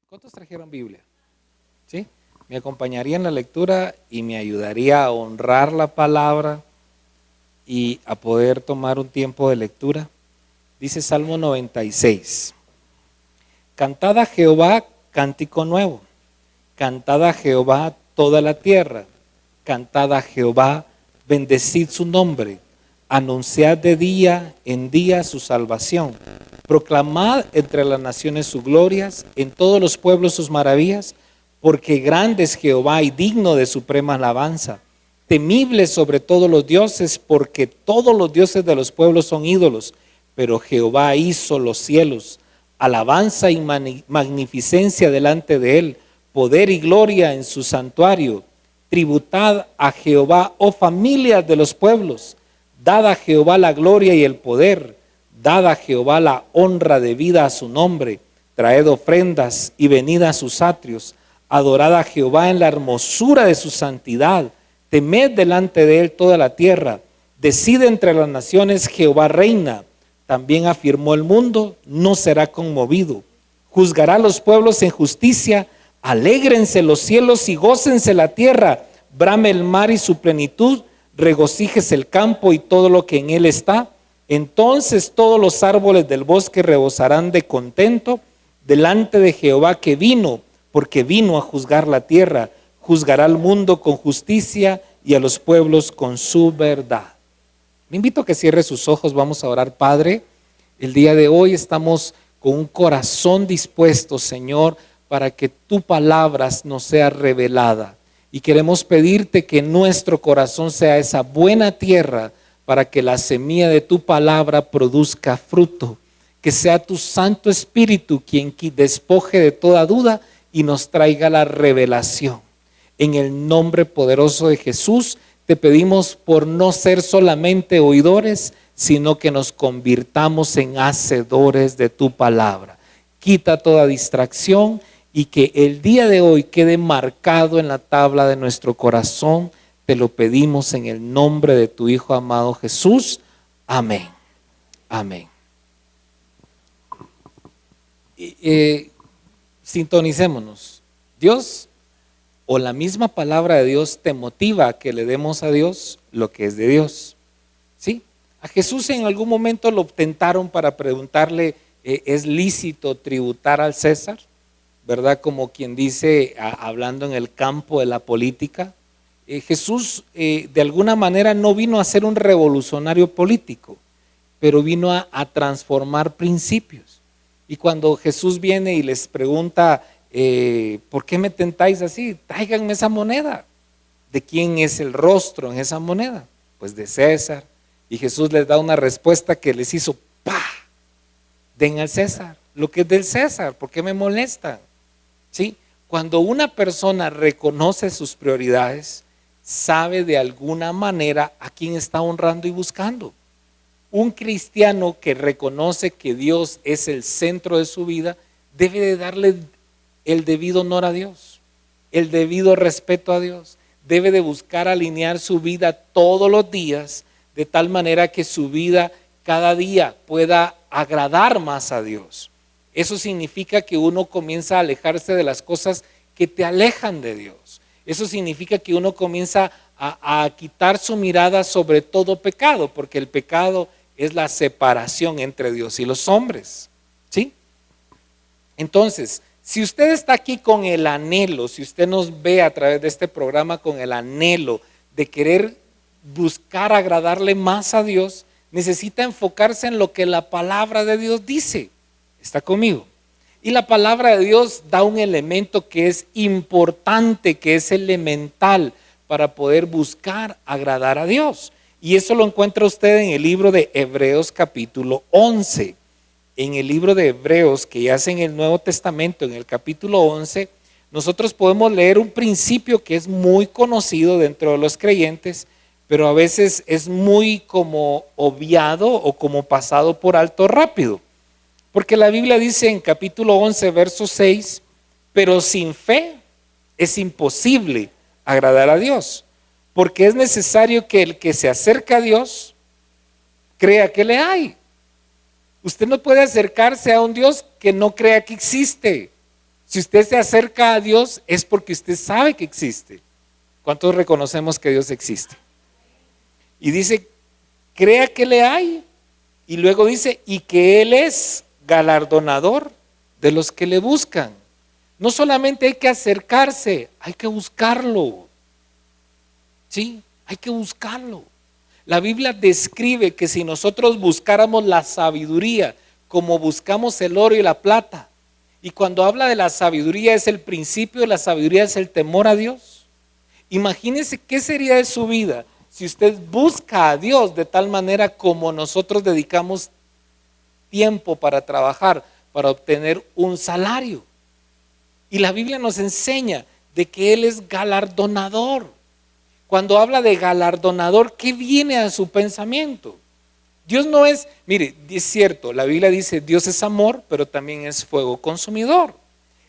¿Cuántos trajeron Biblia? ¿Sí? Me acompañaría en la lectura y me ayudaría a honrar la palabra y a poder tomar un tiempo de lectura. Dice Salmo 96. Cantad a Jehová cántico nuevo. Cantad a Jehová toda la tierra. Cantad a Jehová, bendecid su nombre. Anunciad de día en día su salvación. Proclamad entre las naciones sus glorias, en todos los pueblos sus maravillas, porque grande es Jehová y digno de suprema alabanza. Temible sobre todos los dioses, porque todos los dioses de los pueblos son ídolos, pero Jehová hizo los cielos. Alabanza y magnificencia delante de él, poder y gloria en su santuario. Tributad a Jehová, oh familias de los pueblos. Dad a Jehová la gloria y el poder. Dad a Jehová la honra debida a su nombre. Traed ofrendas y venid a sus atrios. Adorad a Jehová en la hermosura de su santidad. Temed delante de él toda la tierra. Decide entre las naciones, Jehová reina. También afirmó el mundo, no será conmovido. Juzgará a los pueblos en justicia. Alégrense los cielos y gócense la tierra. Brame el mar y su plenitud. Regocíjese el campo y todo lo que en él está. Entonces todos los árboles del bosque rebosarán de contento delante de Jehová que vino, porque vino a juzgar la tierra. Juzgará al mundo con justicia y a los pueblos con su verdad. Me invito a que cierre sus ojos, vamos a orar. Padre, el día de hoy estamos con un corazón dispuesto, Señor, para que tu palabra nos sea revelada. Y queremos pedirte que nuestro corazón sea esa buena tierra para que la semilla de tu palabra produzca fruto. Que sea tu Santo Espíritu quien despoje de toda duda y nos traiga la revelación. En el nombre poderoso de Jesús, te pedimos por no ser solamente oidores, sino que nos convirtamos en hacedores de tu palabra. Quita toda distracción y que el día de hoy quede marcado en la tabla de nuestro corazón. Te lo pedimos en el nombre de tu Hijo amado Jesús. Amén. Amén. Sintonicémonos. Dios o la misma palabra de Dios te motiva a que le demos a Dios lo que es de Dios. ¿Sí? A Jesús en algún momento lo tentaron para preguntarle, ¿es lícito tributar al César? ¿Verdad? Como quien dice, hablando en el campo de la política. Jesús de alguna manera no vino a ser un revolucionario político, pero vino a transformar principios. Y cuando Jesús viene y les pregunta, ¿por qué me tentáis así? Tráiganme esa moneda. ¿De quién es el rostro en esa moneda? Pues de César. Y Jesús les da una respuesta que les hizo ¡pah! Den al César lo que es del César. ¿Por qué me molestan? ¿Sí? Cuando una persona reconoce sus prioridades, sabe de alguna manera a quién está honrando y buscando. Un cristiano que reconoce que Dios es el centro de su vida, debe de darle el debido honor a Dios, el debido respeto a Dios. Debe de buscar alinear su vida todos los días, de tal manera que su vida cada día pueda agradar más a Dios. Eso significa que uno comienza a alejarse de las cosas que te alejan de Dios. Eso significa que uno comienza a quitar su mirada sobre todo pecado, porque el pecado es la separación entre Dios y los hombres. ¿Sí? Entonces, si usted está aquí con el anhelo, si usted nos ve a través de este programa con el anhelo de querer buscar agradarle más a Dios, necesita enfocarse en lo que la palabra de Dios dice. ¿Está conmigo? Y la palabra de Dios da un elemento que es importante, que es elemental para poder buscar agradar a Dios. Y eso lo encuentra usted en el libro de Hebreos capítulo 11. En el libro de Hebreos, que ya es en el Nuevo Testamento, en el capítulo 11, nosotros podemos leer un principio que es muy conocido dentro de los creyentes, pero a veces es muy como obviado o como pasado por alto rápido. Porque la Biblia dice en capítulo 11, verso 6, pero sin fe es imposible agradar a Dios, porque es necesario que el que se acerca a Dios crea que le hay. Usted no puede acercarse a un Dios que no crea que existe. Si usted se acerca a Dios es porque usted sabe que existe. ¿Cuántos reconocemos que Dios existe? Y dice, crea que le hay. Y luego dice, y que Él es galardonador de los que le buscan. No solamente hay que acercarse, hay que buscarlo. Sí, hay que buscarlo. La Biblia describe que si nosotros buscáramos la sabiduría como buscamos el oro y la plata, y cuando habla de la sabiduría es el principio de la sabiduría, es el temor a Dios. Imagínese qué sería de su vida si usted busca a Dios de tal manera como nosotros dedicamos tiempo para trabajar, para obtener un salario. Y la Biblia nos enseña de que Él es galardonador. Cuando habla de galardonador, ¿qué viene a su pensamiento? Dios no es, mire, es cierto, la Biblia dice Dios es amor, pero también es fuego consumidor.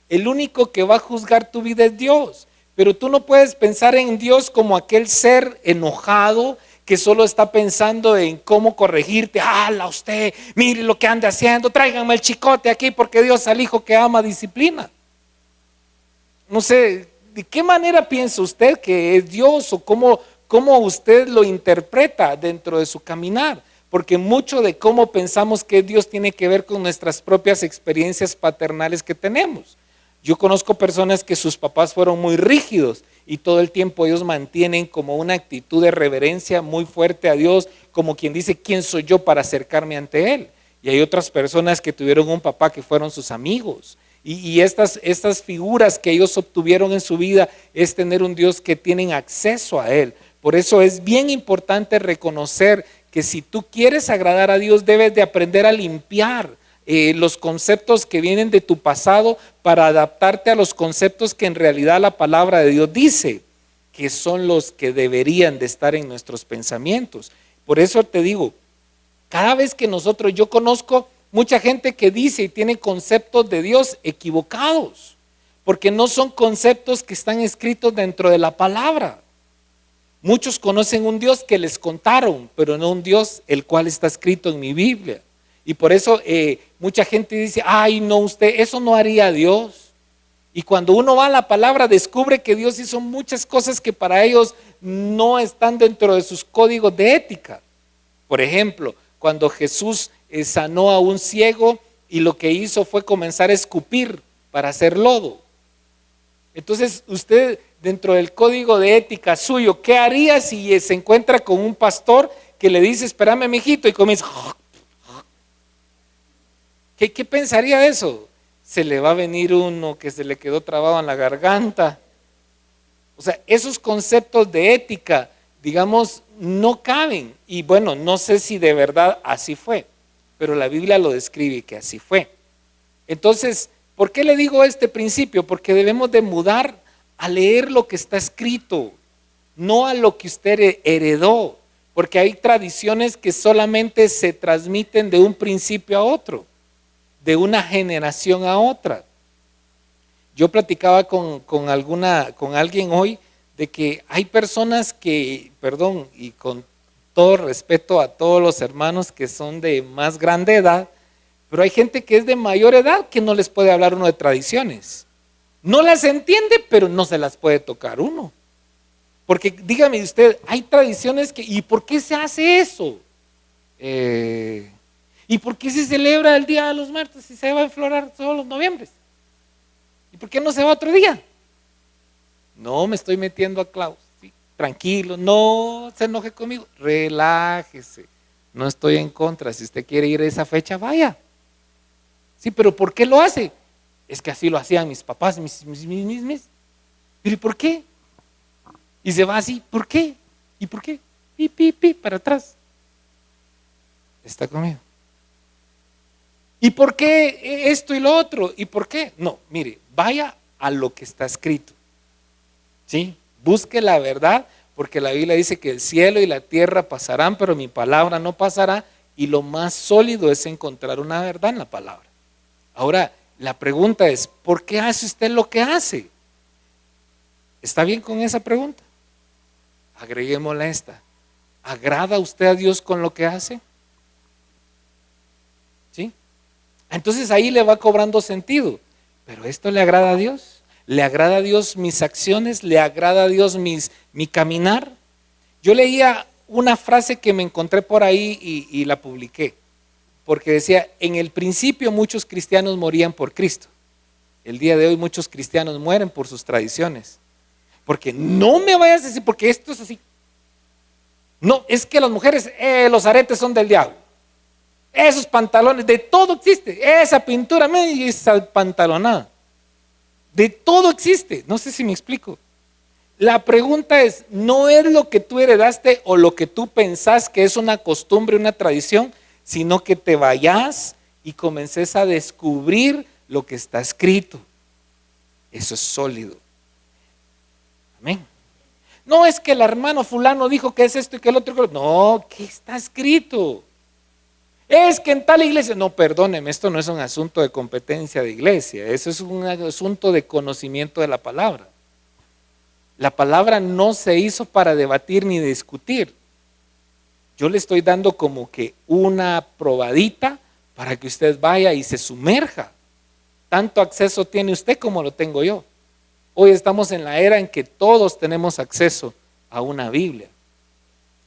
El único que va a juzgar tu vida es Dios, pero tú no puedes pensar en Dios como aquel ser enojado que solo está pensando en cómo corregirte. ¡Hala usted! Mire lo que anda haciendo, tráiganme el chicote aquí porque Dios al hijo que ama disciplina. No sé, ¿de qué manera piensa usted que es Dios o cómo usted lo interpreta dentro de su caminar? Porque mucho de cómo pensamos que Dios tiene que ver con nuestras propias experiencias paternales que tenemos. Yo conozco personas que sus papás fueron muy rígidos y todo el tiempo ellos mantienen como una actitud de reverencia muy fuerte a Dios, como quien dice, ¿quién soy yo para acercarme ante Él? Y hay otras personas que tuvieron un papá que fueron sus amigos. Y estas figuras que ellos obtuvieron en su vida es tener un Dios que tienen acceso a Él. Por eso es bien importante reconocer que si tú quieres agradar a Dios, debes de aprender a limpiar los conceptos que vienen de tu pasado para adaptarte a los conceptos que en realidad la palabra de Dios dice, que son los que deberían de estar en nuestros pensamientos. Por eso te digo, cada vez que yo conozco mucha gente que dice y tiene conceptos de Dios equivocados, porque no son conceptos que están escritos dentro de la palabra. Muchos conocen un Dios que les contaron, pero no un Dios el cual está escrito en mi Biblia. Y por eso mucha gente dice, ay no, usted, eso no haría Dios. Y cuando uno va a la palabra descubre que Dios hizo muchas cosas que para ellos no están dentro de sus códigos de ética. Por ejemplo, cuando Jesús sanó a un ciego y lo que hizo fue comenzar a escupir para hacer lodo. Entonces usted dentro del código de ética suyo, ¿qué haría si se encuentra con un pastor que le dice, espérame mijito, y comienza? ¿Qué pensaría de eso? Se le va a venir uno que se le quedó trabado en la garganta. O sea, esos conceptos de ética, digamos, no caben. Y bueno, no sé si de verdad así fue, pero la Biblia lo describe que así fue. Entonces, ¿por qué le digo este principio? Porque debemos de mudar a leer lo que está escrito, no a lo que usted heredó, porque hay tradiciones que solamente se transmiten de un principio a otro, de una generación a otra. Yo platicaba con alguien hoy de que hay personas que, perdón, y con todo respeto a todos los hermanos que son de más grande edad, pero hay gente que es de mayor edad que no les puede hablar uno de tradiciones. No las entiende, pero no se las puede tocar uno. Porque dígame usted, hay tradiciones que, ¿y por qué se hace eso? ¿Y por qué se celebra el Día de los Muertos si se va a enflorar todos los noviembres? ¿Y por qué no se va otro día? No me estoy metiendo a clavos. Sí, tranquilo, no se enoje conmigo, relájese. No estoy en contra, si usted quiere ir a esa fecha, vaya. Sí, pero ¿por qué lo hace? Es que así lo hacían mis papás, mis. ¿Pero y por qué? Y se va así, ¿por qué? ¿Y por qué? Pi, para atrás. ¿Está conmigo? ¿Y por qué esto y lo otro? ¿Y por qué? No, mire, vaya a lo que está escrito. ¿Sí? Busque la verdad, porque la Biblia dice que el cielo y la tierra pasarán, pero mi palabra no pasará, y lo más sólido es encontrar una verdad en la palabra. Ahora, la pregunta es, ¿por qué hace usted lo que hace? ¿Está bien con esa pregunta? Agreguémosla esta. ¿Agrada usted a Dios con lo que hace? ¿Sí? Entonces ahí le va cobrando sentido. pero ¿esto le agrada a Dios? ¿Le agrada a Dios mis acciones? ¿Le agrada a Dios mi caminar? Yo leía una frase que me encontré por ahí y la publiqué, porque decía, en el principio muchos cristianos morían por Cristo. El día de hoy muchos cristianos mueren por sus tradiciones. Porque no me vayas a decir, porque esto es así. No, es que las mujeres, los aretes son del diablo. Esos pantalones, de todo existe. Esa pintura, esa pantalonada. De todo existe. No sé si me explico. La pregunta es, no es lo que tú heredaste o lo que tú pensás que es una costumbre, una tradición, sino que te vayas y comences a descubrir lo que está escrito. Eso es sólido. Amén. No es que el hermano fulano dijo que es esto y que el otro. No, ¿qué está escrito? Es que en tal iglesia, no, perdóneme, esto no es un asunto de competencia de iglesia, eso es un asunto de conocimiento de la palabra. La palabra no se hizo para debatir ni discutir. Yo le estoy dando como que una probadita para que usted vaya y se sumerja. Tanto acceso tiene usted como lo tengo yo. Hoy estamos en la era en que todos tenemos acceso a una Biblia.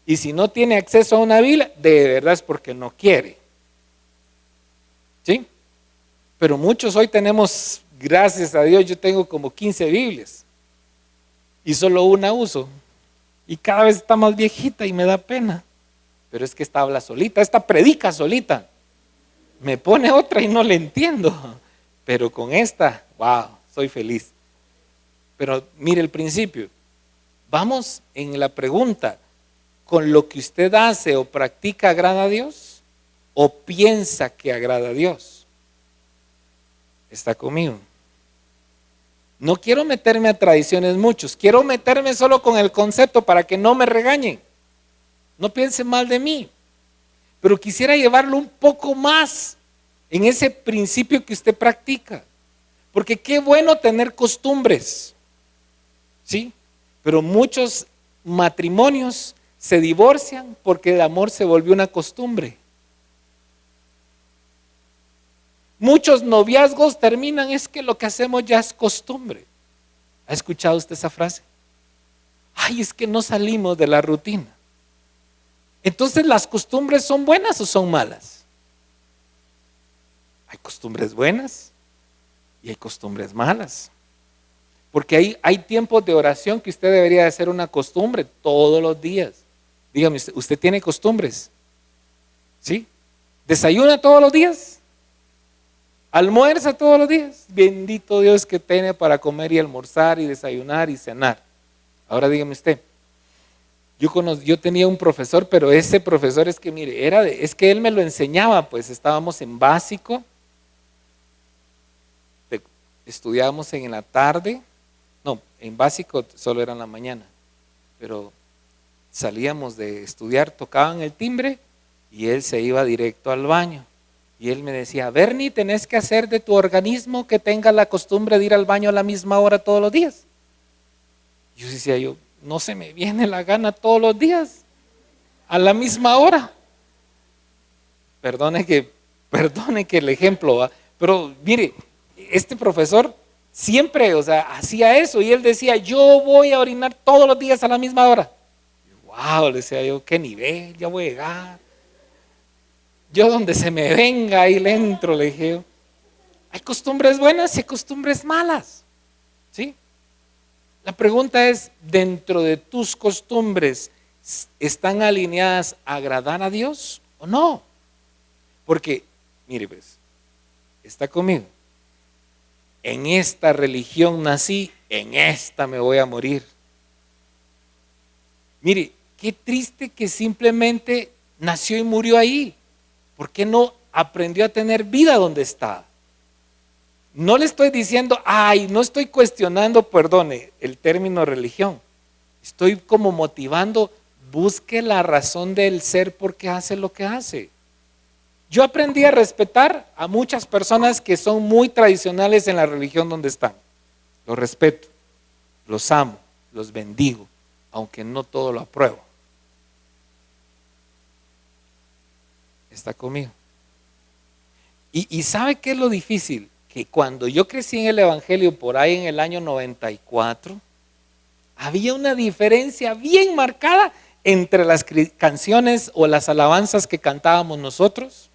Y si no tiene acceso a una Biblia, de verdad es porque no quiere. ¿Sí? Pero muchos hoy tenemos, gracias a Dios, yo tengo como 15 Biblias. Y solo una uso. Y cada vez está más viejita y me da pena. Pero es que esta habla solita, esta predica solita. Me pone otra y no le entiendo. Pero con esta, wow, soy feliz. Pero mire el principio. Vamos en la pregunta. ¿Con lo que usted hace o practica agrada a Dios? ¿O piensa que agrada a Dios? ¿Está conmigo? No quiero meterme a tradiciones muchos. Quiero meterme solo con el concepto para que no me regañen. No piensen mal de mí. Pero quisiera llevarlo un poco más en ese principio que usted practica. Porque qué bueno tener costumbres. ¿Sí? Pero muchos matrimonios se divorcian porque el amor se volvió una costumbre. Muchos noviazgos terminan, es que lo que hacemos ya es costumbre. ¿Ha escuchado usted esa frase? Ay, es que no salimos de la rutina. Entonces, ¿las costumbres son buenas o son malas? Hay costumbres buenas y hay costumbres malas. Porque hay tiempos de oración que usted debería hacer una costumbre todos los días. Dígame, ¿usted tiene costumbres? ¿Sí? ¿Desayuna todos los días? ¿Almuerza todos los días? Bendito Dios que tiene para comer y almorzar y desayunar y cenar. Ahora dígame usted, yo tenía un profesor, pero ese profesor es que mire, es que él me lo enseñaba, pues estábamos en básico, estudiábamos en la tarde, no, en básico solo era en la mañana, pero salíamos de estudiar, tocaban el timbre y él se iba directo al baño. Y él me decía, Bernie, tenés que hacer de tu organismo que tenga la costumbre de ir al baño a la misma hora todos los días. Yo decía, no se me viene la gana todos los días, a la misma hora. Perdone que el ejemplo va, pero mire, este profesor siempre, hacía eso y él decía, yo voy a orinar todos los días a la misma hora. Wow, le decía yo, qué nivel, ya voy a llegar. Yo donde se me venga ahí le entro, le dije yo. Hay costumbres buenas y hay costumbres malas, ¿sí? La pregunta es, ¿dentro de tus costumbres están alineadas a agradar a Dios o no? Porque, mire pues, está conmigo. En esta religión nací, en esta me voy a morir. Mire, qué triste que simplemente nació y murió ahí. ¿Por qué no aprendió a tener vida donde está? No le estoy diciendo, no estoy cuestionando, perdone, el término religión. Estoy como motivando, busque la razón del ser por qué hace lo que hace. Yo aprendí a respetar a muchas personas que son muy tradicionales en la religión donde están. Los respeto, los amo, los bendigo, aunque no todo lo apruebo. ¿Está conmigo? Y ¿sabe qué es lo difícil? que cuando yo crecí en el Evangelio, por ahí en el año 94, había una diferencia bien marcada entre las canciones o las alabanzas que cantábamos nosotros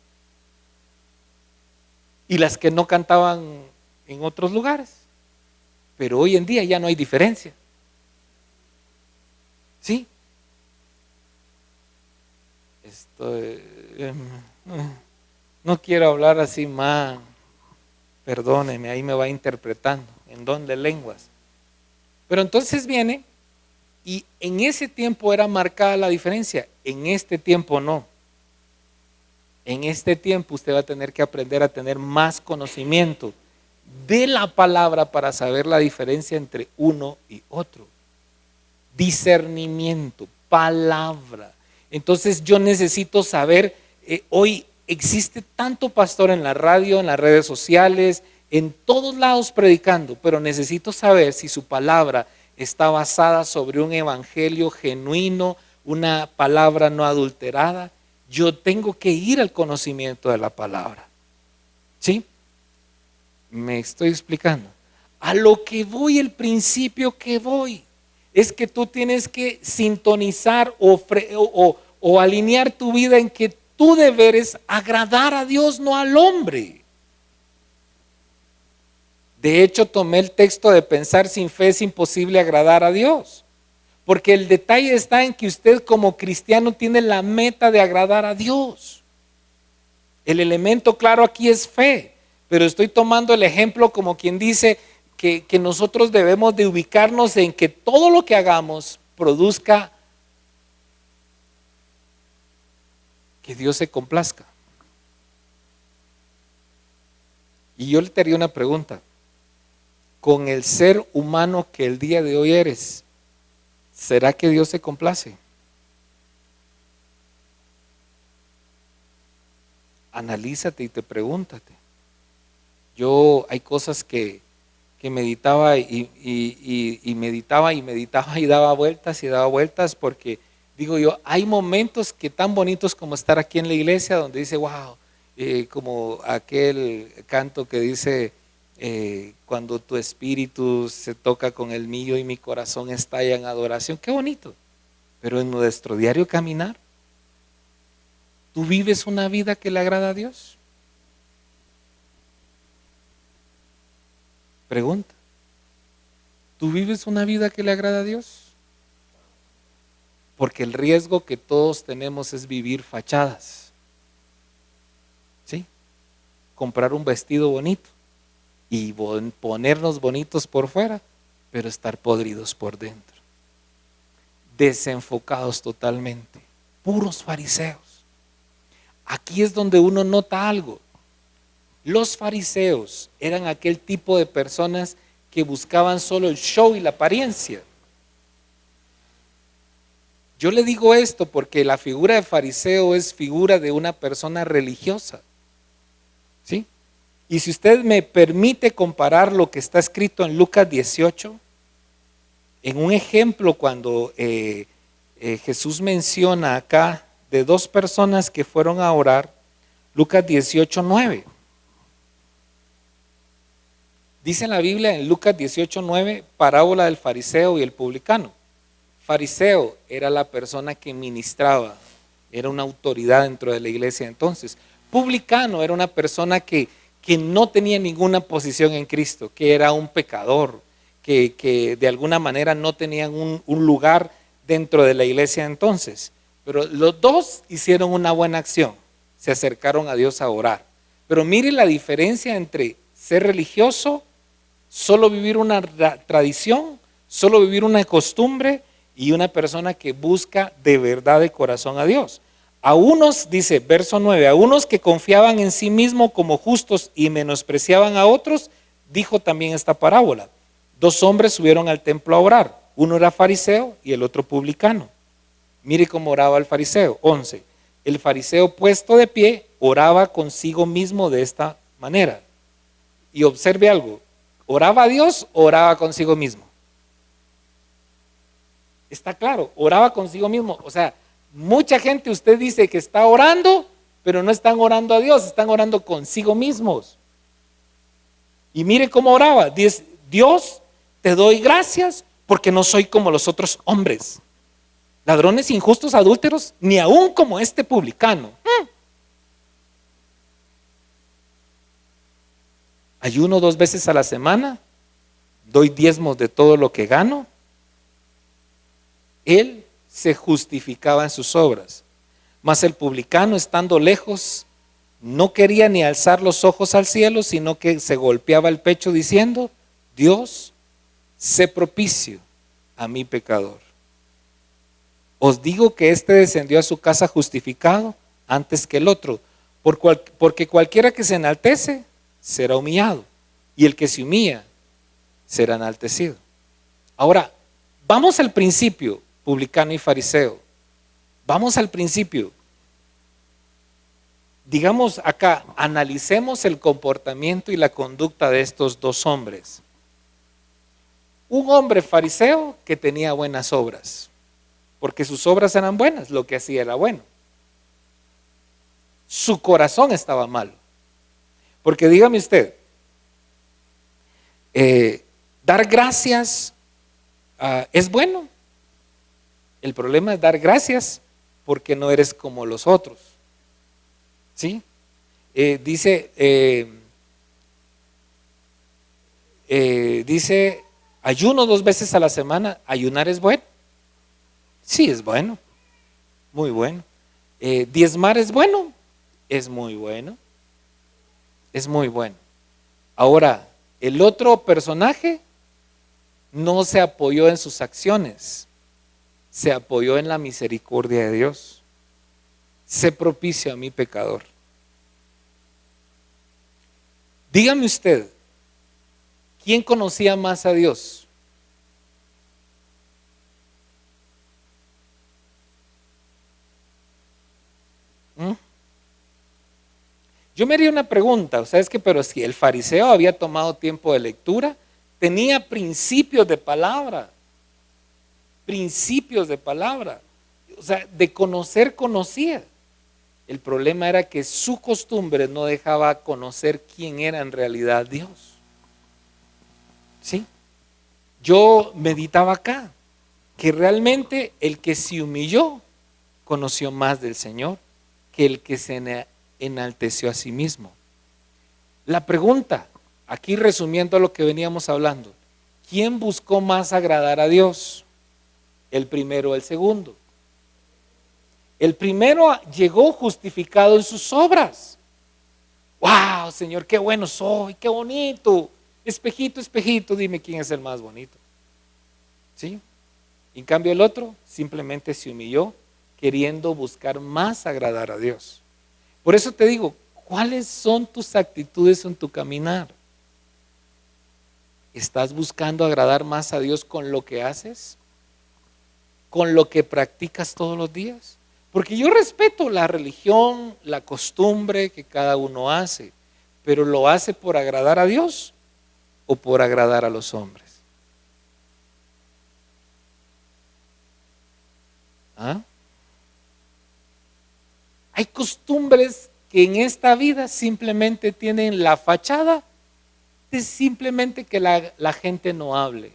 y las que no cantaban en otros lugares. Pero hoy en día ya no hay diferencia. ¿Sí? No quiero hablar así más, perdóneme, ahí me va interpretando, en don de lenguas. Pero entonces viene, y en ese tiempo era marcada la diferencia, en este tiempo no. En este tiempo usted va a tener que aprender a tener más conocimiento de la palabra para saber la diferencia entre uno y otro. Discernimiento, palabra. Entonces yo necesito saber, hoy existe tanto pastor en la radio, en las redes sociales, en todos lados predicando, pero necesito saber si su palabra está basada sobre un evangelio genuino, una palabra no adulterada. Yo tengo que ir al conocimiento de la palabra. ¿Sí? Me estoy explicando. A lo que voy, el principio que voy, es que tú tienes que sintonizar o alinear tu vida en que tu deber es agradar a Dios, no al hombre. De hecho, tomé el texto de pensar sin fe es imposible agradar a Dios. Porque el detalle está en que usted como cristiano tiene la meta de agradar a Dios. El elemento claro aquí es fe, pero estoy tomando el ejemplo como quien dice que nosotros debemos de ubicarnos en que todo lo que hagamos produzca que Dios se complazca. Y yo le te haría una pregunta. Con el ser humano que el día de hoy eres, ¿será que Dios se complace? Analízate y te pregúntate. Yo hay cosas que meditaba y meditaba y daba vueltas porque digo yo, hay momentos que tan bonitos como estar aquí en la iglesia donde dice, wow, como aquel canto que dice, cuando tu espíritu se toca con el mío y mi corazón estalla en adoración, qué bonito. Pero en nuestro diario caminar, ¿tú vives una vida que le agrada a Dios? Pregunta. ¿Tú vives una vida que le agrada a Dios? Porque el riesgo que todos tenemos es vivir fachadas. ¿Sí? Comprar un vestido bonito y ponernos bonitos por fuera, pero estar podridos por dentro. Desenfocados totalmente. Puros fariseos. Aquí es donde uno nota algo. Los fariseos eran aquel tipo de personas que buscaban solo el show y la apariencia. Yo le digo esto porque la figura de fariseo es figura de una persona religiosa. ¿Sí? Y si usted me permite comparar lo que está escrito en Lucas 18, en un ejemplo cuando Jesús menciona acá de dos personas que fueron a orar, Lucas 18:9. Dice en la Biblia en Lucas 18:9, parábola del fariseo y el publicano. Fariseo era la persona que ministraba, era una autoridad dentro de la iglesia entonces. Publicano era una persona que no tenía ninguna posición en Cristo, que era un pecador, que de alguna manera no tenían un lugar dentro de la iglesia entonces. Pero los dos hicieron una buena acción, se acercaron a Dios a orar. Pero mire la diferencia entre ser religioso, solo vivir una tradición, solo vivir una costumbre, y una persona que busca de verdad de corazón a Dios. A unos, dice verso 9, a unos que confiaban en sí mismos como justos y menospreciaban a otros, dijo también esta parábola. Dos hombres subieron al templo a orar, uno era fariseo y el otro publicano. Mire cómo oraba el fariseo. 11. El fariseo puesto de pie oraba consigo mismo de esta manera. Y observe algo, ¿oraba a Dios o oraba consigo mismo? Está claro, oraba consigo mismo. O sea, mucha gente usted dice que está orando, pero no están orando a Dios, están orando consigo mismos. Y mire cómo oraba. Dice, Dios, te doy gracias porque no soy como los otros hombres, ladrones, injustos, adúlteros, ni aún como este publicano. Ayuno 2 veces a la semana, doy diezmos de todo lo que gano. Él se justificaba en sus obras, mas el publicano, estando lejos, no quería ni alzar los ojos al cielo, sino que se golpeaba el pecho diciendo, Dios, sé propicio a mi pecador. Os digo que éste descendió a su casa justificado antes que el otro, porque cualquiera que se enaltece será humillado, y el que se humilla será enaltecido. Ahora, vamos al principio, publicano y fariseo. Vamos al principio. Digamos acá, analicemos el comportamiento y la conducta de estos dos hombres. Un hombre fariseo que tenía buenas obras, porque sus obras eran buenas, lo que hacía era bueno. Su corazón estaba malo. Porque dígame usted, dar gracias es bueno. El problema es dar gracias porque no eres como los otros. ¿Sí? Dice, ayuno 2 veces a la semana. ¿Ayunar es bueno? Sí, es bueno. Muy bueno. ¿Diezmar es bueno? Es muy bueno. Es muy bueno. Ahora, el otro personaje no se apoyó en sus acciones, se apoyó en la misericordia de Dios. Sé propicio a mi pecador. Dígame usted, ¿quién conocía más a Dios? Yo me haría una pregunta, o sea, es que, pero si el fariseo había tomado tiempo de lectura, tenía principios de palabra, o sea, de conocer conocía. El problema era que su costumbre no dejaba conocer quién era en realidad Dios. ¿Sí? Yo meditaba acá, que realmente el que se humilló conoció más del Señor que el que se enalteció a sí mismo. La pregunta, aquí resumiendo lo que veníamos hablando, ¿quién buscó más agradar a Dios? ¿El primero o el segundo? El primero llegó justificado en sus obras. ¡Wow, Señor, qué bueno soy, qué bonito! Espejito, espejito, dime quién es el más bonito. ¿Sí? En cambio el otro simplemente se humilló queriendo buscar más agradar a Dios. Por eso te digo, ¿cuáles son tus actitudes en tu caminar? ¿Estás buscando agradar más a Dios con lo que haces? ¿Con lo que practicas todos los días? Porque yo respeto la religión, la costumbre que cada uno hace, pero ¿lo hace por agradar a Dios o por agradar a los hombres? ¿Ah? Hay costumbres que en esta vida simplemente tienen la fachada de simplemente que la gente no hable.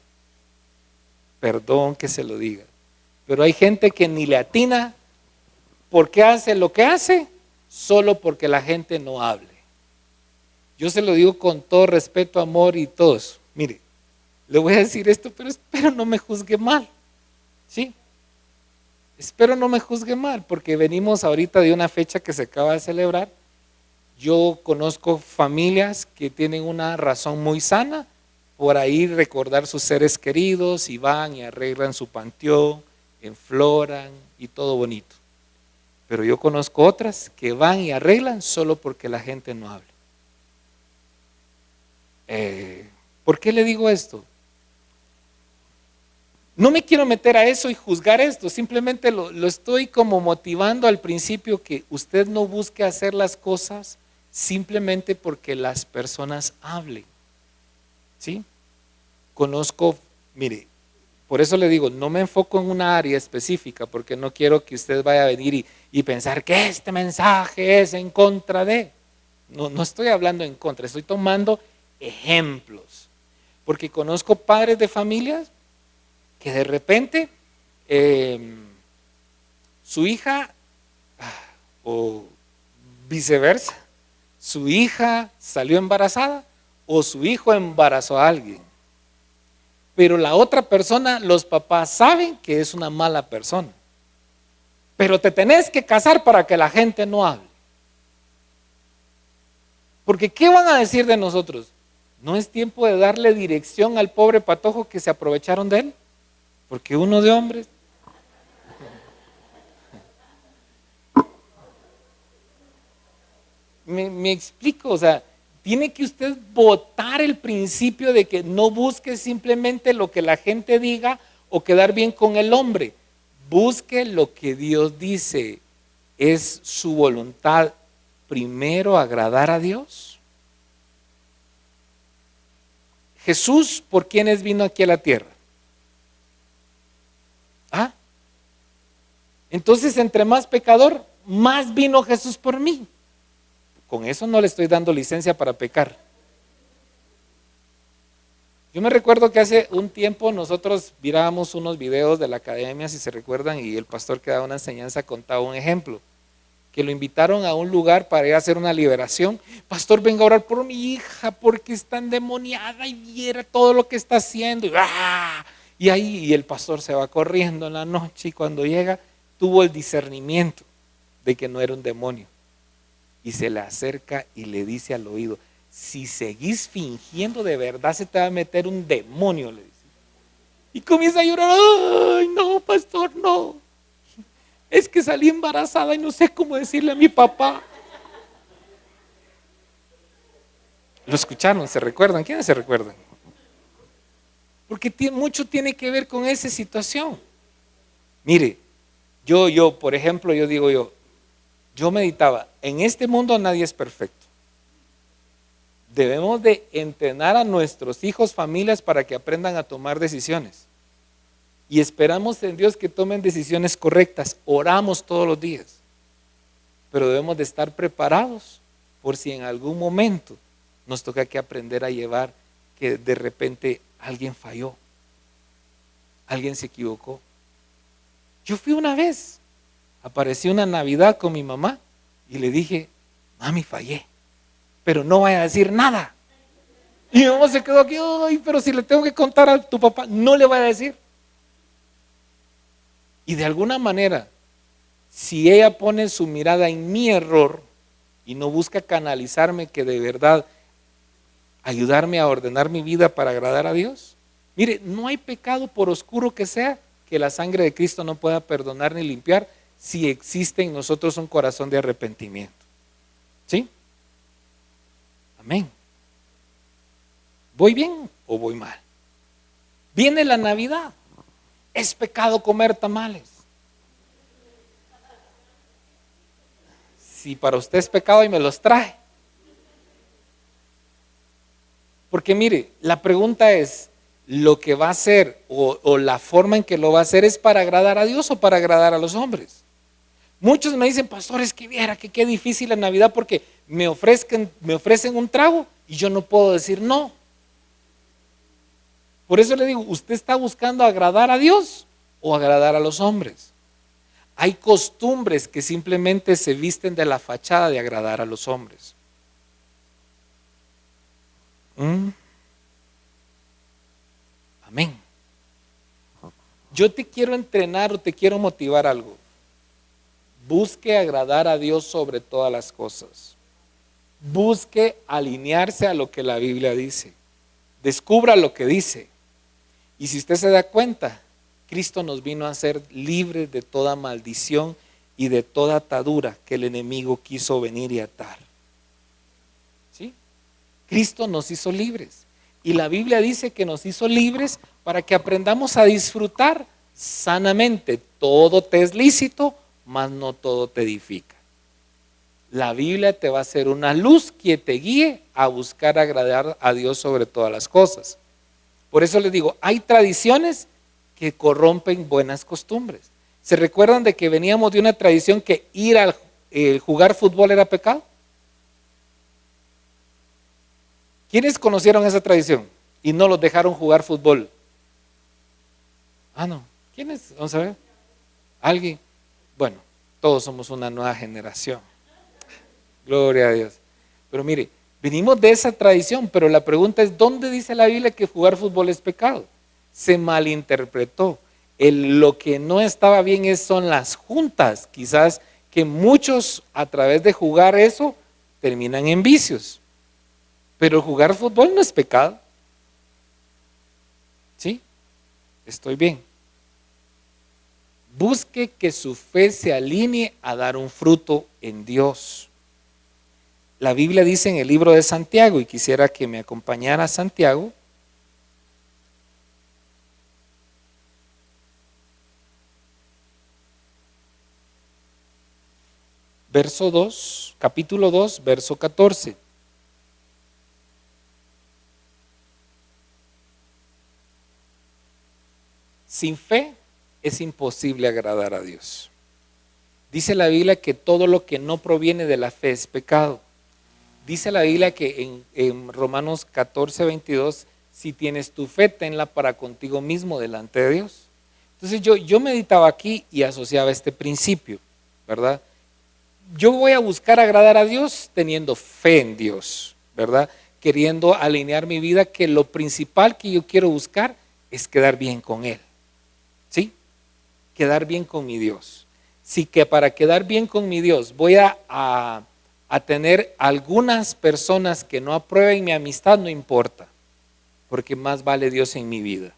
Perdón que se lo diga, pero hay gente que ni le atina por qué hace lo que hace, solo porque la gente no hable. Yo se lo digo con todo respeto, amor y todo eso. Mire, le voy a decir esto, pero espero no me juzgue mal. ¿Sí? Espero no me juzgue mal, porque venimos ahorita de una fecha que se acaba de celebrar. Yo conozco familias que tienen una razón muy sana por ahí recordar sus seres queridos y van y arreglan su panteón, enfloran y todo bonito. Pero yo conozco otras que van y arreglan solo porque la gente no habla. ¿Por qué le digo esto? No me quiero meter a eso y juzgar esto, simplemente lo estoy como motivando al principio que usted no busque hacer las cosas simplemente porque las personas hablen. ¿Sí? Conozco, mire, por eso le digo, no me enfoco en una área específica porque no quiero que usted vaya a venir y pensar que este mensaje es en contra de. No estoy hablando en contra, estoy tomando ejemplos. Porque conozco padres de familias que de repente su hija, o viceversa, su hija salió embarazada o su hijo embarazó a alguien. Pero la otra persona, los papás saben que es una mala persona. Pero te tenés que casar para que la gente no hable. Porque ¿qué van a decir de nosotros? ¿No es tiempo de darle dirección al pobre patojo que se aprovecharon de él? Porque uno de hombres. Me explico, o sea, tiene que usted botar el principio de que no busque simplemente lo que la gente diga o quedar bien con el hombre. Busque lo que Dios dice. ¿Es su voluntad primero agradar a Dios? Jesús, ¿por quiénes vino aquí a la tierra? ¿Ah? Entonces, entre más pecador, más vino Jesús por mí. Con eso no le estoy dando licencia para pecar. Yo me recuerdo que hace un tiempo nosotros mirábamos unos videos de la academia, si se recuerdan, y el pastor que daba una enseñanza contaba un ejemplo, que lo invitaron a un lugar para ir a hacer una liberación. Pastor, venga a orar por mi hija porque está endemoniada y viera todo lo que está haciendo. Y ahí y el pastor se va corriendo en la noche y cuando llega tuvo el discernimiento de que no era un demonio. Y se le acerca y le dice al oído, si seguís fingiendo de verdad se te va a meter un demonio, le dice. Y comienza a llorar, ay no pastor, no. Es que salí embarazada y no sé cómo decirle a mi papá. ¿Lo escucharon? ¿Se recuerdan? ¿Quiénes se recuerdan? Porque mucho tiene que ver con esa situación. Mire, por ejemplo, yo meditaba, en este mundo nadie es perfecto. Debemos de entrenar a nuestros hijos, familias, para que aprendan a tomar decisiones. Y esperamos en Dios que tomen decisiones correctas. Oramos todos los días. Pero debemos de estar preparados por si en algún momento nos toca que aprender a llevar que de repente alguien falló. Alguien se equivocó. Yo fui una vez. Aparecí una Navidad con mi mamá y le dije, mami, fallé, pero no vaya a decir nada. Y mi mamá se quedó aquí, ay, pero si le tengo que contar a tu papá, no le voy a decir. Y de alguna manera, si ella pone su mirada en mi error y no busca canalizarme, que de verdad ayudarme a ordenar mi vida para agradar a Dios. Mire, no hay pecado por oscuro que sea que la sangre de Cristo no pueda perdonar ni limpiar si existe en nosotros un corazón de arrepentimiento. ¿Sí? Amén. ¿Voy bien o voy mal? Viene la Navidad. ¿Es pecado comer tamales? Si para usted es pecado y me los trae. Porque mire, la pregunta es, ¿lo que va a hacer o la forma en que lo va a hacer es para agradar a Dios o para agradar a los hombres? Muchos me dicen, pastor, es que viera que qué difícil la Navidad porque me ofrecen un trago y yo no puedo decir no. Por eso le digo, ¿usted está buscando agradar a Dios o agradar a los hombres? Hay costumbres que simplemente se visten de la fachada de agradar a los hombres. Amén. Yo te quiero entrenar o te quiero motivar algo. Busque agradar a Dios sobre todas las cosas. Busque alinearse a lo que la Biblia dice. Descubra lo que dice. Y si usted se da cuenta, Cristo nos vino a hacer libres de toda maldición y de toda atadura que el enemigo quiso venir y atar. ¿Sí? Cristo nos hizo libres. Y la Biblia dice que nos hizo libres para que aprendamos a disfrutar sanamente. Todo te es lícito, mas no todo te edifica. La Biblia te va a ser una luz que te guíe a buscar agradar a Dios sobre todas las cosas. Por eso les digo, hay tradiciones que corrompen buenas costumbres. ¿Se recuerdan de que veníamos de una tradición que ir a jugar fútbol era pecado? ¿Quiénes conocieron esa tradición y no los dejaron jugar fútbol? Ah, no. ¿Quiénes? Vamos a ver. ¿Alguien? Bueno, todos somos una nueva generación. Gloria a Dios. Pero mire, venimos de esa tradición, pero la pregunta es, ¿dónde dice la Biblia que jugar fútbol es pecado? Se malinterpretó. Lo que no estaba bien son las juntas. Quizás que muchos a través de jugar eso terminan en vicios. Pero jugar fútbol no es pecado. ¿Sí? Estoy bien. Busque que su fe se alinee a dar un fruto en Dios. La Biblia dice en el libro de Santiago, y quisiera que me acompañara a Santiago, verso 2, capítulo 2, verso 14. Sin fe es imposible agradar a Dios. Dice la Biblia que todo lo que no proviene de la fe es pecado. Dice la Biblia que en Romanos 14, 22, si tienes tu fe, tenla para contigo mismo delante de Dios. Entonces yo meditaba aquí y asociaba este principio, ¿verdad? Yo voy a buscar agradar a Dios teniendo fe en Dios, ¿verdad? Queriendo alinear mi vida, que lo principal que yo quiero buscar es quedar bien con Él, ¿sí? Quedar bien con mi Dios. Sí, que para quedar bien con mi Dios voy a tener algunas personas que no aprueben mi amistad, no importa, porque más vale Dios en mi vida.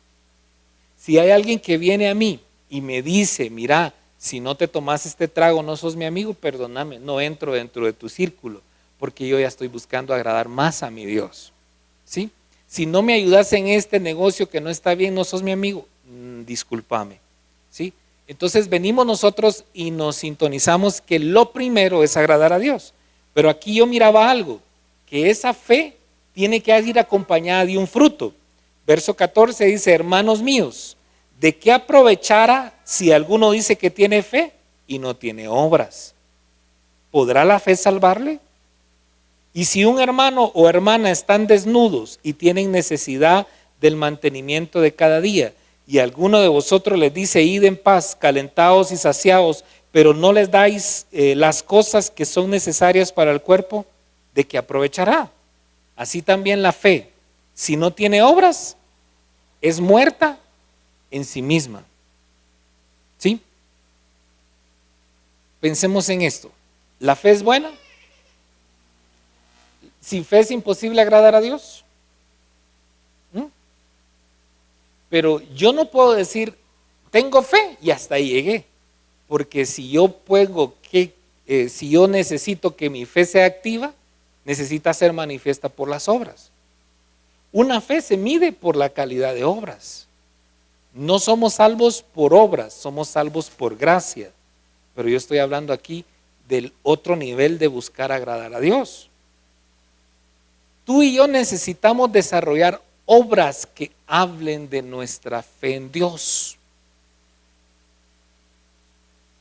Si hay alguien que viene a mí y me dice, mira, si no te tomas este trago no sos mi amigo, perdóname, no entro dentro de tu círculo, porque yo ya estoy buscando agradar más a mi Dios, ¿sí? Si no me ayudas en este negocio que no está bien, no sos mi amigo, discúlpame, ¿sí? Entonces venimos nosotros y nos sintonizamos que lo primero es agradar a Dios. Pero aquí yo miraba algo, que esa fe tiene que ir acompañada de un fruto. Verso 14 dice, hermanos míos, ¿de qué aprovechará si alguno dice que tiene fe y no tiene obras? ¿Podrá la fe salvarle? Y si un hermano o hermana están desnudos y tienen necesidad del mantenimiento de cada día, y alguno de vosotros les dice, id en paz, calentados y saciados, pero no les dais las cosas que son necesarias para el cuerpo, ¿de qué aprovechará? Así también la fe, si no tiene obras, es muerta en sí misma. ¿Sí? Pensemos en esto. ¿La fe es buena? ¿Sin fe es imposible agradar a Dios? Pero yo no puedo decir, tengo fe y hasta ahí llegué. Porque si yo si yo necesito que mi fe sea activa, necesita ser manifiesta por las obras. Una fe se mide por la calidad de obras. No somos salvos por obras, somos salvos por gracia. Pero yo estoy hablando aquí del otro nivel de buscar agradar a Dios. Tú y yo necesitamos desarrollar obras que hablen de nuestra fe en Dios.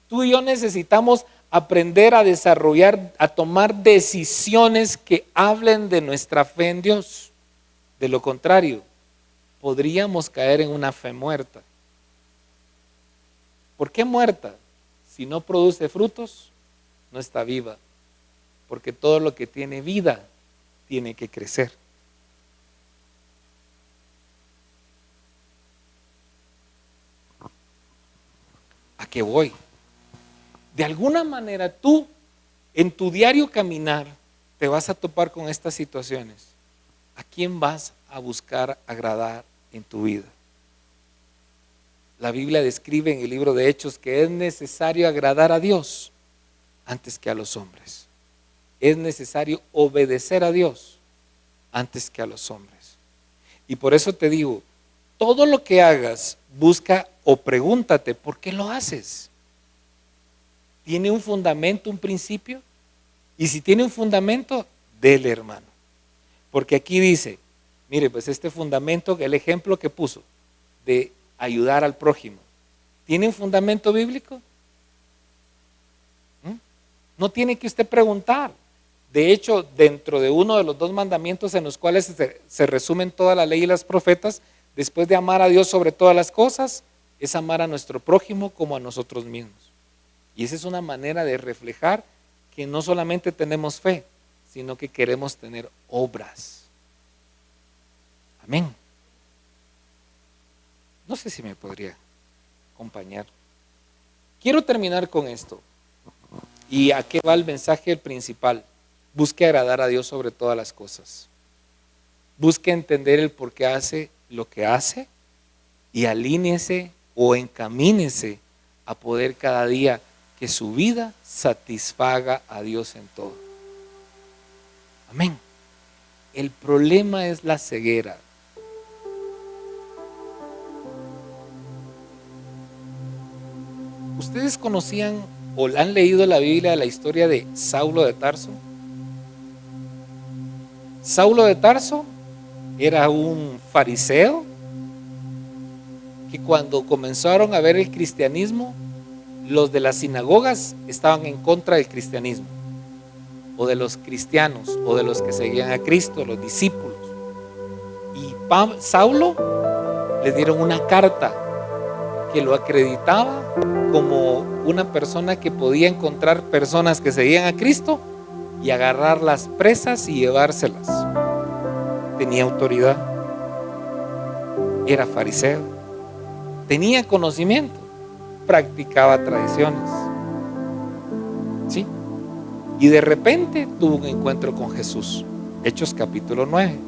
Tú y yo necesitamos aprender a desarrollar, a tomar decisiones que hablen de nuestra fe en Dios. De lo contrario, podríamos caer en una fe muerta. ¿Por qué muerta? Si no produce frutos, no está viva. Porque todo lo que tiene vida tiene que crecer. ¿A qué voy? De alguna manera tú, en tu diario caminar, te vas a topar con estas situaciones. ¿A quién vas a buscar agradar en tu vida? La Biblia describe en el libro de Hechos que es necesario agradar a Dios antes que a los hombres. Es necesario obedecer a Dios antes que a los hombres. Y por eso te digo, todo lo que hagas, busca o pregúntate, ¿por qué lo haces? ¿Tiene un fundamento, un principio? Y si tiene un fundamento, dele, hermano. Porque aquí dice, mire, pues este fundamento, el ejemplo que puso de ayudar al prójimo, ¿tiene un fundamento bíblico? No tiene que usted preguntar. De hecho, dentro de uno de los dos mandamientos en los cuales se resumen toda la ley y los profetas, después de amar a Dios sobre todas las cosas, es amar a nuestro prójimo como a nosotros mismos. Y esa es una manera de reflejar que no solamente tenemos fe, sino que queremos tener obras. Amén. No sé si me podría acompañar. Quiero terminar con esto. ¿Y a qué va el mensaje principal? Busque agradar a Dios sobre todas las cosas. Busque entender el por qué hace lo que hace y alíñese o encamínese a poder cada día que su vida satisfaga a Dios en todo. Amén. El problema es la ceguera. ¿Ustedes conocían o han leído la Biblia, la historia de Saulo de Tarso? Saulo de Tarso era un fariseo que cuando comenzaron a ver el cristianismo, los de las sinagogas estaban en contra del cristianismo, o de los cristianos, o de los que seguían a Cristo, los discípulos. Y Saulo le dieron una carta que lo acreditaba como una persona que podía encontrar personas que seguían a Cristo y agarrarlas presas y llevárselas. Tenía autoridad, era fariseo, tenía conocimiento, practicaba tradiciones, ¿sí? Y de repente tuvo un encuentro con Jesús. Hechos capítulo 9.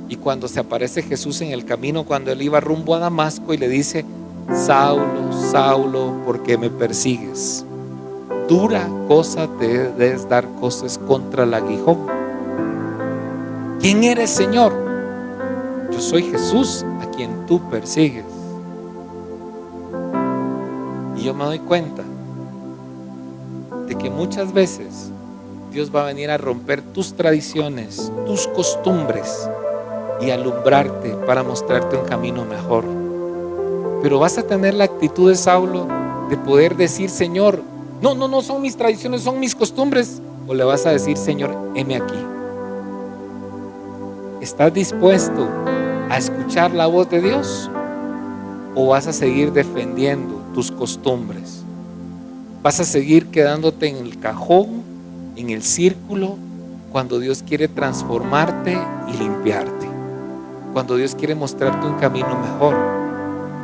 Y cuando se aparece Jesús en el camino, cuando él iba rumbo a Damasco, y le dice: Saulo, Saulo, ¿por qué me persigues? Dura cosa te es dar cosas contra el aguijón. ¿Quién eres, Señor? Yo soy Jesús, a quien tú persigues. Y yo me doy cuenta de que muchas veces Dios va a venir a romper tus tradiciones, tus costumbres, y alumbrarte para mostrarte un camino mejor. Pero vas a tener la actitud de Saulo de poder decir: Señor, no son mis tradiciones, son mis costumbres. O le vas a decir: Señor, heme aquí. ¿Estás dispuesto a escuchar la voz de Dios? ¿O vas a seguir defendiendo tus costumbres? ¿Vas a seguir quedándote en el cajón, en el círculo, cuando Dios quiere transformarte y limpiarte? Cuando Dios quiere mostrarte un camino mejor.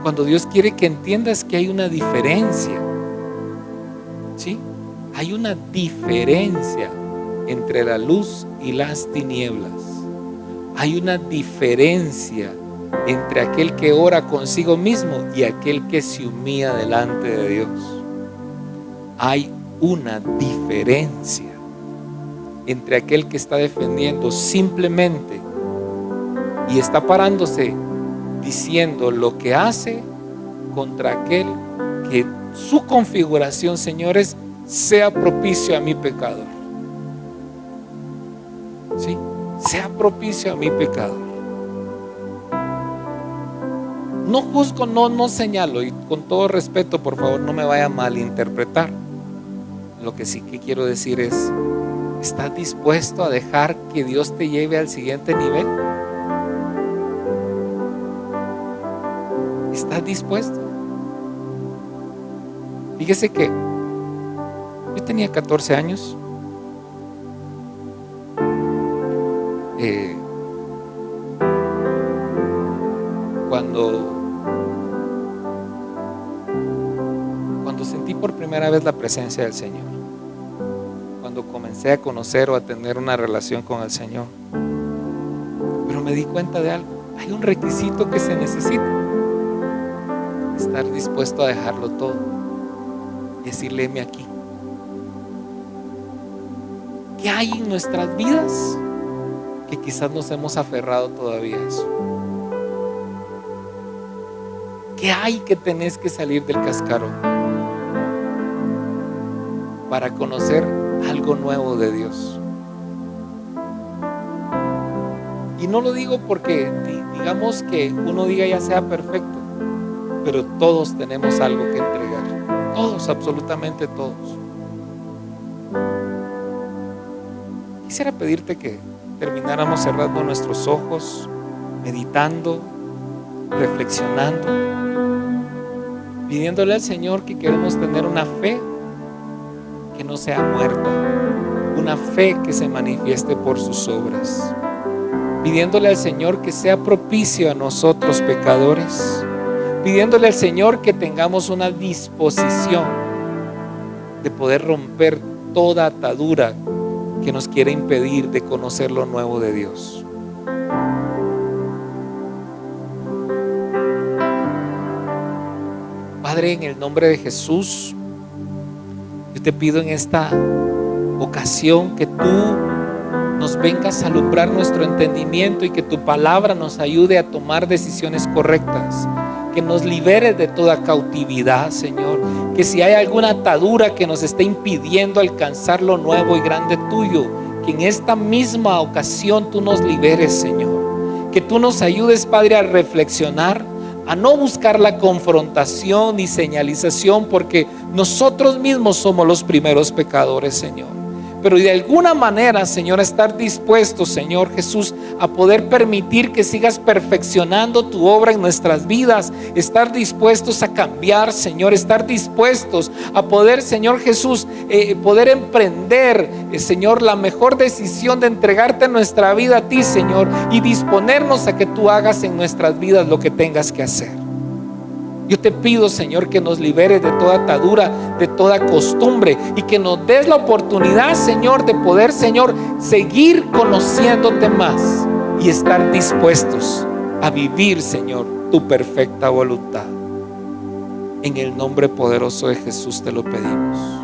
Cuando Dios quiere que entiendas que hay una diferencia. ¿Sí? Hay una diferencia entre la luz y las tinieblas. Hay una diferencia entre aquel que ora consigo mismo y aquel que se humilla delante de Dios. Hay una diferencia entre aquel que está defendiendo simplemente y está parándose diciendo lo que hace, contra aquel que su configuración, señores, sea propicio a mi pecador. ¿Sí? Sea propicio a mi pecador. No juzgo, no señalo, y con todo respeto, por favor, no me vaya a malinterpretar. Lo que sí que quiero decir es: ¿estás dispuesto a dejar que Dios te lleve al siguiente nivel? ¿Estás dispuesto? Fíjese que yo tenía 14 años. Cuando sentí por primera vez la presencia del Señor, cuando comencé a conocer o a tener una relación con el Señor, pero me di cuenta de algo: hay un requisito que se necesita: estar dispuesto a dejarlo todo y decirle: heme aquí. ¿Qué hay en nuestras vidas que quizás nos hemos aferrado todavía a eso? ¿Qué hay que tenés que salir del cascarón para conocer algo nuevo de Dios? Y no lo digo porque digamos que uno diga ya sea perfecto, pero todos tenemos algo que entregar. Todos, absolutamente todos. quisiera pedirte que termináramos cerrando nuestros ojos, meditando, reflexionando, pidiéndole al Señor que queremos tener una fe que no sea muerta, una fe que se manifieste por sus obras, pidiéndole al Señor que sea propicio a nosotros pecadores, pidiéndole al Señor que tengamos una disposición de poder romper toda atadura que nos quiere impedir de conocer lo nuevo de Dios. Padre, en el nombre de Jesús, yo te pido en esta ocasión que tú nos vengas a alumbrar nuestro entendimiento y que tu palabra nos ayude a tomar decisiones correctas, que nos libere de toda cautividad, Señor, que si hay alguna atadura que nos esté impidiendo alcanzar lo nuevo y grande tuyo, que en esta misma ocasión tú nos liberes, Señor, que tú nos ayudes, Padre, a reflexionar, a no buscar la confrontación ni señalización, porque nosotros mismos somos los primeros pecadores, Señor. Pero de alguna manera, Señor, estar dispuestos, Señor Jesús, a poder permitir que sigas perfeccionando tu obra en nuestras vidas, estar dispuestos a cambiar, Señor, estar dispuestos a poder, Señor Jesús, poder emprender, Señor, la mejor decisión de entregarte nuestra vida a ti, Señor, y disponernos a que tú hagas en nuestras vidas lo que tengas que hacer. Yo te pido, Señor, que nos liberes de toda atadura, de toda costumbre, y que nos des la oportunidad, Señor, de poder, Señor, seguir conociéndote más y estar dispuestos a vivir, Señor, tu perfecta voluntad. En el nombre poderoso de Jesús te lo pedimos.